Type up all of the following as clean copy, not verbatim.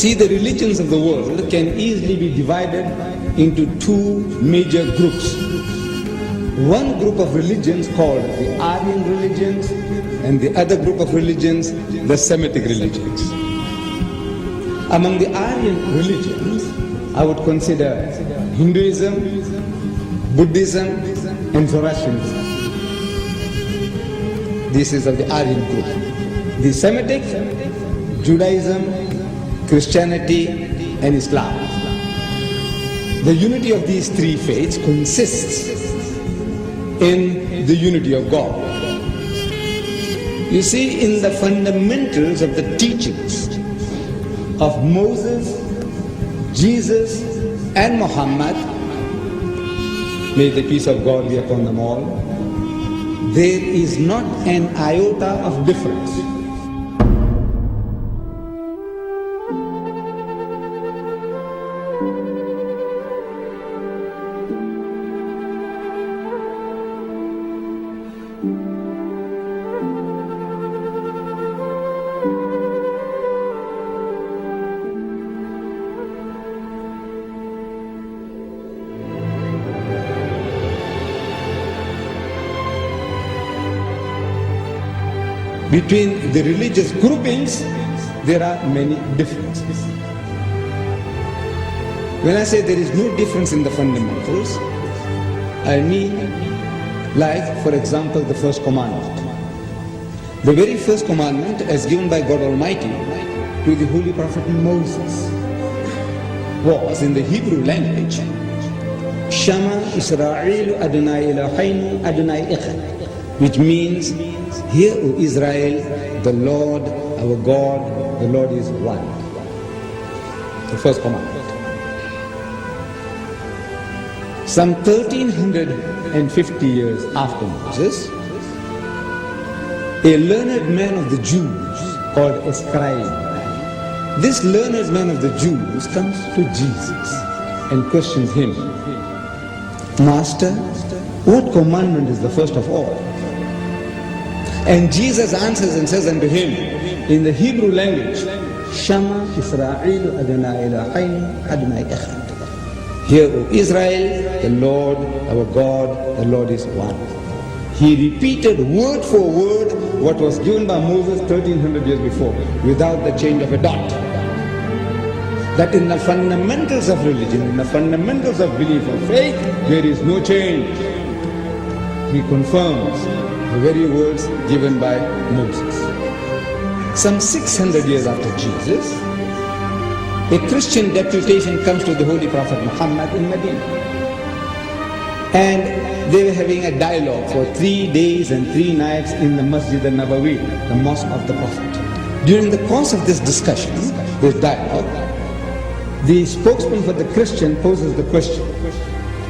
See, the religions of the world can easily be divided into two major groups. One group of religions called the Aryan religions, and the other group of religions, the Semitic religions. Among the Aryan religions, I would consider Hinduism, Buddhism, and Zoroastrianism. This is of the Aryan group. The Semitic, Judaism, Christianity, and Islam. The unity of these three faiths consists in the unity of God. You see, in the fundamentals of the teachings of Moses, Jesus, and Muhammad, may the peace of God be upon them all, there is not an iota of difference. Between the religious groupings, there are many differences. When I say there is no difference in the fundamentals, I mean, like, for example, the first commandment. The very first commandment, as given by God Almighty to the Holy Prophet Moses, was in the Hebrew language, Shama Israel Adonai Eloheinu Adonai Echad, which means, hear, O Israel, the Lord, our God, the Lord is one. The first commandment. Some 1350 years after Moses, a learned man of the Jews called a scribe, this learned man of the Jews comes to Jesus and questions him, Master, what commandment is the first of all? And Jesus answers and says unto him in the Hebrew language, Shama Israel Adonai Eloheinu Adonai Echad. Hear, O Israel, the Lord, our God, the Lord is one. He repeated word for word what was given by Moses 1300 years before, without the change of a dot. That in the fundamentals of religion, in the fundamentals of belief of faith, there is no change. He confirms the very words given by Moses. Some 600 years after Jesus, a Christian deputation comes to the Holy Prophet Muhammad in Medina. And they were having a dialogue for 3 days and 3 nights in the Masjid al-Nabawi, the mosque of the Prophet. During the course of this discussion, this dialogue, the spokesman for the Christian poses the question.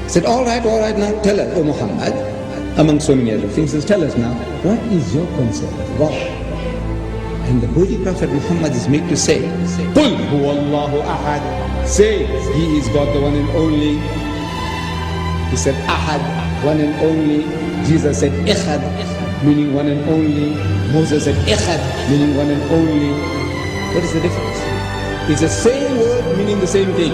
He said, all right, now tell us, O Muhammad, among so many other things, says, tell us now, what is your concept of God? And the Holy Prophet Muhammad is made to say, Qul huwallahu ahad. Say, He is God, the one and only. He said, Ahad, one and only. Jesus said, Echad, meaning one and only. Moses said, Echad, meaning one and only. What is the difference? It's the same word meaning the same thing.